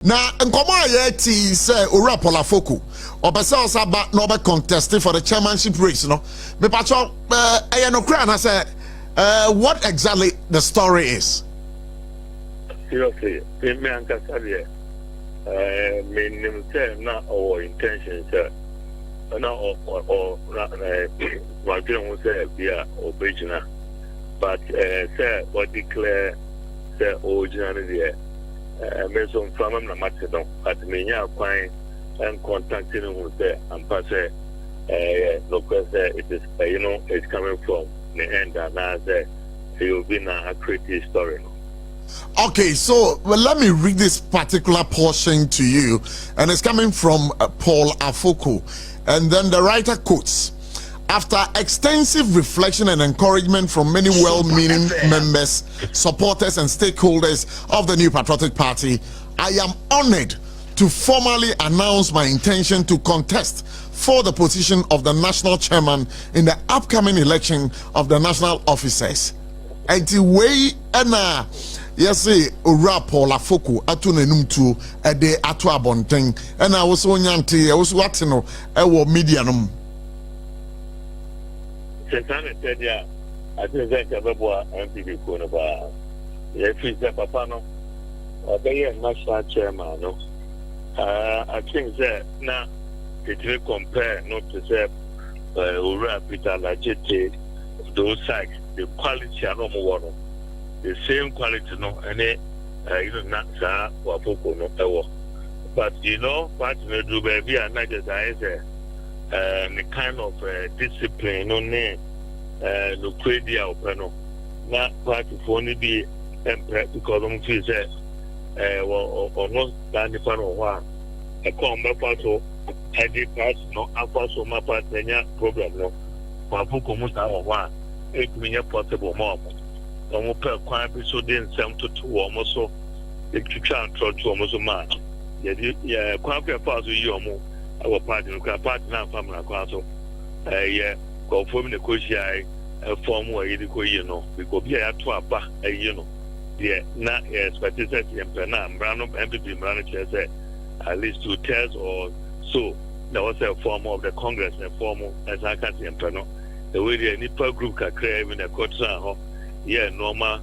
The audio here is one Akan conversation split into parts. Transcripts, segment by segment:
Na nkoma yeti say ora Polafoko obese osaba no be contesting for the chairmanship race no me pacho no kra na say what exactly the story is. Seriously, me anka say me nim say na our intention say na or what you say bia obejina but say what declare say originally me so from na matedon but me nya kwan and contacting who say and pass no question it is it's coming from the end and as you've been a creative story. Okay, so let me read this particular portion to you, and it's coming from Paul Afoko, and then the writer quotes: after extensive reflection and encouragement from many well-meaning members, supporters, and stakeholders of the New Patriotic Party, I am honored to formally announce my intention to contest for the position of the national chairman in the upcoming election of the national officers. And the way yes, Ora Paul Afoko atu nenum tu ede atu abonten and I was onyanti I was watching ewo media no. Sentana said yeah, I think that Ababa MPP Konaba. Yes, the papa no. They national chairman no. I think that now it will compare not to say Ora Peter Lajete those sites, the quality are no more the same quality no and not Wapoko no but what we do baby and not just the kind of discipline no name no credit open not party for only be because I'm feel say or not than the fan of one a come back to heady part no alpha so my part problem no Wapoko must have one 8 million possible more almost per quite so then some to two almost so the kitchen to almost a man. Yeah, quite a pass with you almost our party, now family council. Yeah, go from the Koshi, a form where you know, because we are to a bar, yeah, not as specific and Penam, Brown of MPP manager at least 2 tests or so. There was a form of the Congress and formal as I can see in Peno. The way the Nipa group can crave in a court. Yeah, normal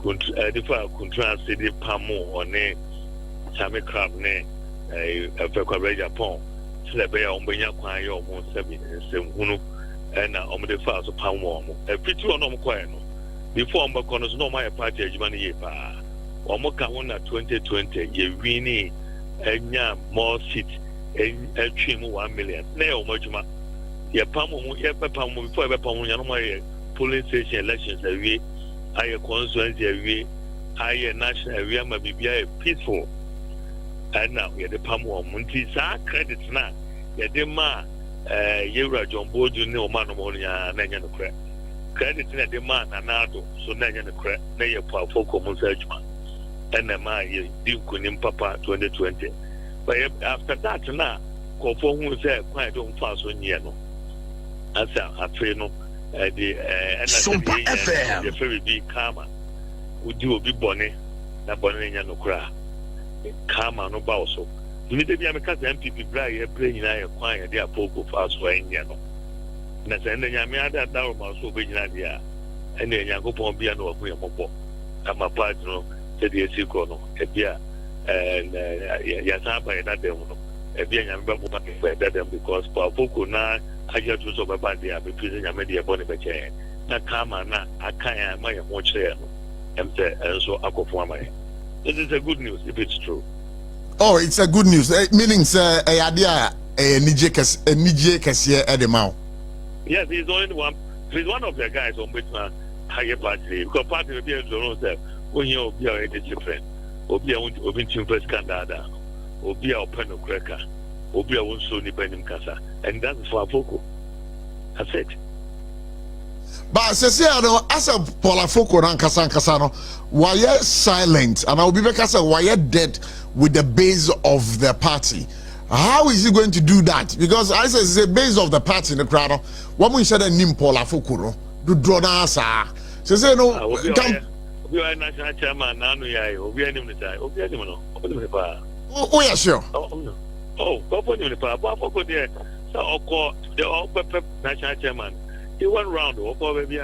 different contrast the pamo or ne Sammy crab ne a Japan. Slabay on Benya Kwai almost 7 and on the fast of Pamo. A pretty one on Quano. Before Maconos no my party as money pa. Or Mokawona 2020, ye winnie and more seats a trim 1 million. Nay, much ma. Ye Pamo, ye Pamo before Pamo, polling station elections every. I constituency I national area may be peaceful. And now we are the Pamo Munti credits now. Yadema Yura John Board, you know, Manomonia, Nanyan credit. Credit in a demand anado, so Nanyan credit, Nay Pafoko Musajman. And the Maya Dukunim Papa 2020. But after that, now, Kofo who said, quite don't fast when you know. As I feel no. SOMPA FM. The very big karma. Would you be bonny? Na bonny no cry. Karma no bauso. You need to be a MPP bride playing I acquire their poco fast for Indiano. And I send the Yamada down my so big idea. And then Yango Pombiano of Wiamopo. I'm a partner, said the Sikono, a beer, and Yasaba and that demo. A beer and Babu because Pafoko now. I just was over by the prison. I made the body by chain. That karma, I can't my watch there. And so I go for my. This is a good news if it's true. Oh, it's a good news. Meaning, a idea a Nije Cassia at the mouth. Yes, he's only one. He's one of the guys on which higher party. Because party will be able to know when you'll be a discipline, or be a win to first candada, or be a pen of cracker. Obi a won so ni benim kasa and that is for Afoko. That's it. But say as a Paul Afoko ran kasa no why silent and I will be because why dead with the base of the party. How is he going to do that? Because I say it's the base of the party in the crowd. What we said nim Paul Afoko do draw na sa. Say no we are national chairman nanu ya obi anim ni sai obi anim no. Oh, yeah, sure. Oh, company the power. Afoko there. So Oko, the all pep national chairman. He went round. Oko baby.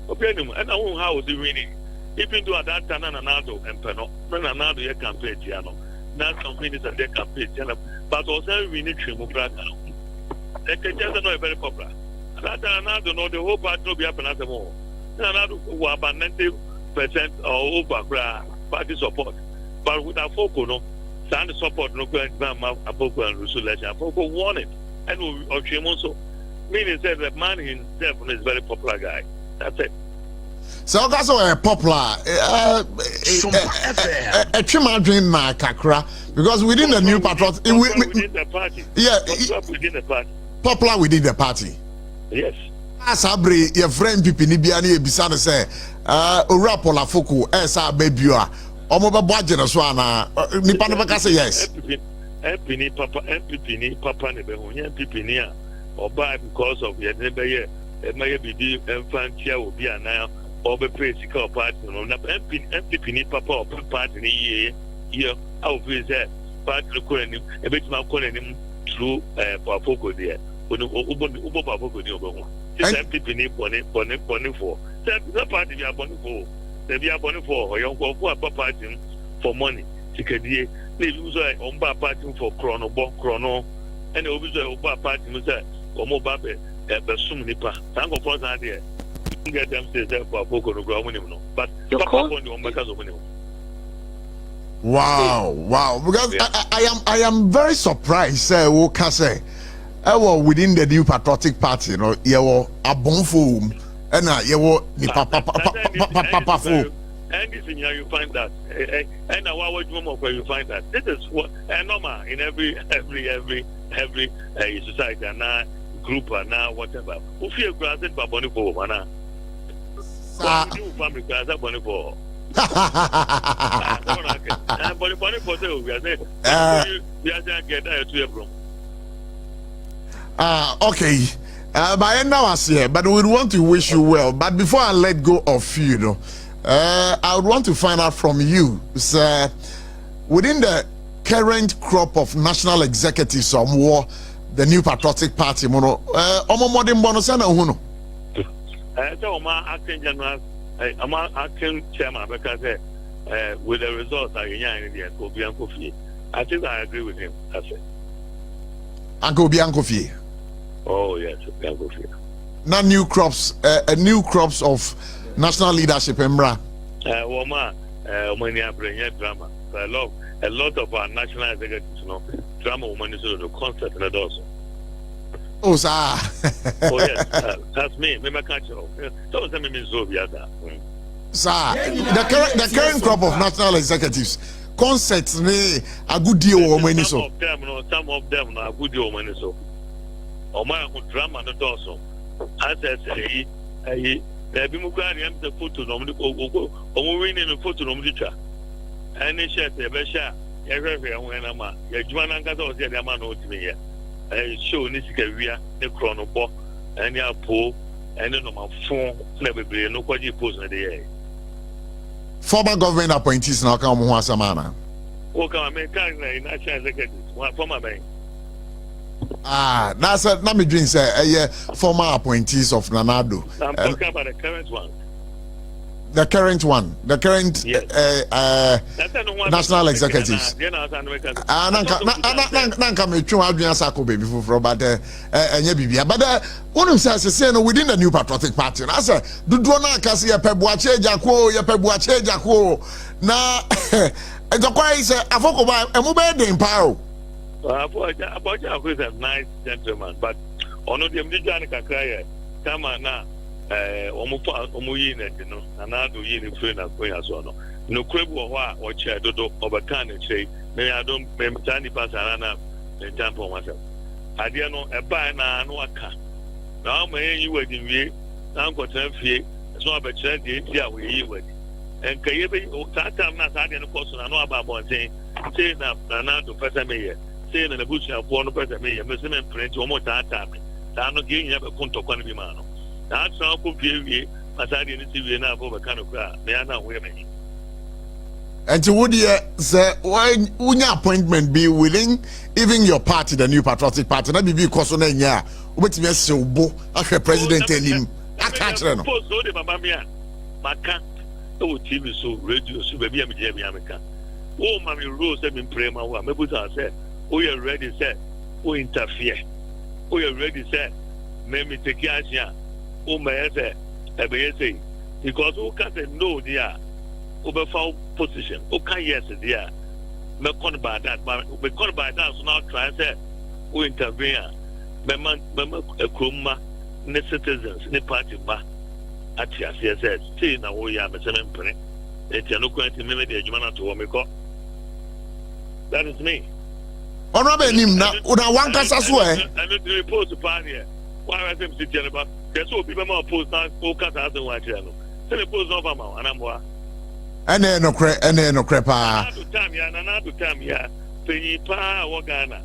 Obianum. And I won't how was he winning. Even though at that time Nanado and Peno, Nanado ye campaign Tiano. Now some ministers they campaign Tiano. But also we need to move back now. They can just not very popular. That Nanado know the whole party will be up another more. Nanado who about 90% or over party support. But with Afoko, no. Stand support no going to Afoko and Rusulation. Afoko won it. And Ochemoso, meaning said that man himself is a very popular guy. That's it. So that's why popular. A chimandrin na kakra because within the new patriots, within the party. Yeah, within the party. Popular within the party. Yes. Asabre your friend Pipini Biani Bisana say, Ura Paul Afoko, Esa Babua. Omoba budget so na nipa no beka say yes. MPP papa ne be ho MPP a oba because of your neighbor here e may be di enfantia obi ana obe praise ka party no na MPP papa of party ni ye how we say party no ko ni e betima ko ni through Afoko there ubo Afoko ni obo ho MPP ni bone for the party we are bone for. They be abonning for young party for money. Tikadie, they lose on bar party for chrono, and they always over party Musa or more babe at the Sum Nipa. Thank you for that idea. You get them say that for Boko no grow minimum, but your call on your makers of minimum. Wow. Because I am very surprised, who can say, within the new patriotic party, you know, you were a bonfum. And you ni papa fool. And this in here you find that. And now what where you find that. This is what normal in every society and now group and now whatever. Who feel granted by money for man. New family class up money for. Money for we are saying we are get that to your okay. By now I see, but we would want to wish you well. But before I let go of you, I would want to find out from you, sir, within the current crop of national executives on war, the new patriotic party, mono, modern bonus and uno. So my acting general, I'm acting chairman because with the results I I think I agree with him. That's it. Uncle Biancofi. Oh yes, not new crops, new crops of national leadership, Embra. Drama. A lot of our national executives, drama woman is the concept and also. Oh, sir. Oh yes, that's me. Maybe I can't show. Don't tell me Zobia. Sir, the current crop of national executives. Concepts ne a good deal or many so. Some of them are good deal money so. My drama no also. As I say, there be mukari the photo no winning the photo no teacher. Any shirt the besha everywhere when I'm ya juana ngata o se ma no timi here. Show ni sika wia the chrono bo any apo any no ma phone na bebre no kwaji post na dey. Former government appointees now come ho asamana. O come me kan na national executive one former bank. That's a let me drink say former appointees of Nanado. I'm talking about the current one. The current national executives. Nanka me twa adwen asako baby for but enye bibia but one say no within the new patriotic party. I say dudu na aka say yepebuache ejako na ejokwa is Afoko ba emu be den pa o. Afoko'S is a nice gentleman, but on the Mdijan Kakaya, Tama na Omuyi Netino, Anado Yin Friend and Queen as well. No Crebu or Chair Dodo over Can and say, may I don't Tani Pasarana and Tampo myself. I didn't know a banana and waka. Now may you were in me, now got 10 feet, it's not a chance the India we you with. And Kayabe, that time not had any person I know about one thing, saying that Nanado Pesame. Saying in the bush of one person, me, a Muslim print one more time. I'm not giving you a conto can be man. That's how could be as I didn't see you now over kind of crowd. They are not women. And to would you say when your appointment be within even your party, the New Patriotic Party, not be because on ya, which means so bo after President Ennin. I can't know. Post so the Mama Mia, Maka, oh TV so radio so baby I'm America. Oh Mammy Rose have been praying my one. Maybe I said, oh you're ready, sir. Oh interfere. Oh you're ready, sir. Maybe take care. Oh my say, say because who can't say no dear. Over foul position. Okay, yes, dear. Me con by that, but we con by that. So now try and say, we intervene. Memang a kruma, ne citizens, ne party ba. At yes, yes, see now we are Mr. Penny. It's a look at me, the Jumana to Wamiko. That is me. Honorable Nim, now, one cast as well. I need to report to party. Why are them sitting about? There's so people more post now, focus as the white channel. Send a post over my and I'm what. And then no crepa. Another time, yeah. Penny pa Wagana.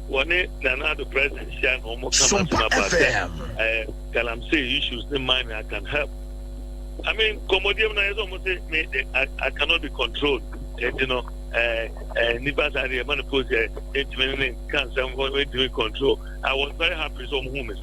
One day, another president, Shan, almost come about that. Can I say issues in mind I can help? I mean, Commodium is almost I cannot be controlled. You know, Nibas are the man who put it cancer doing control. I was very happy some whom is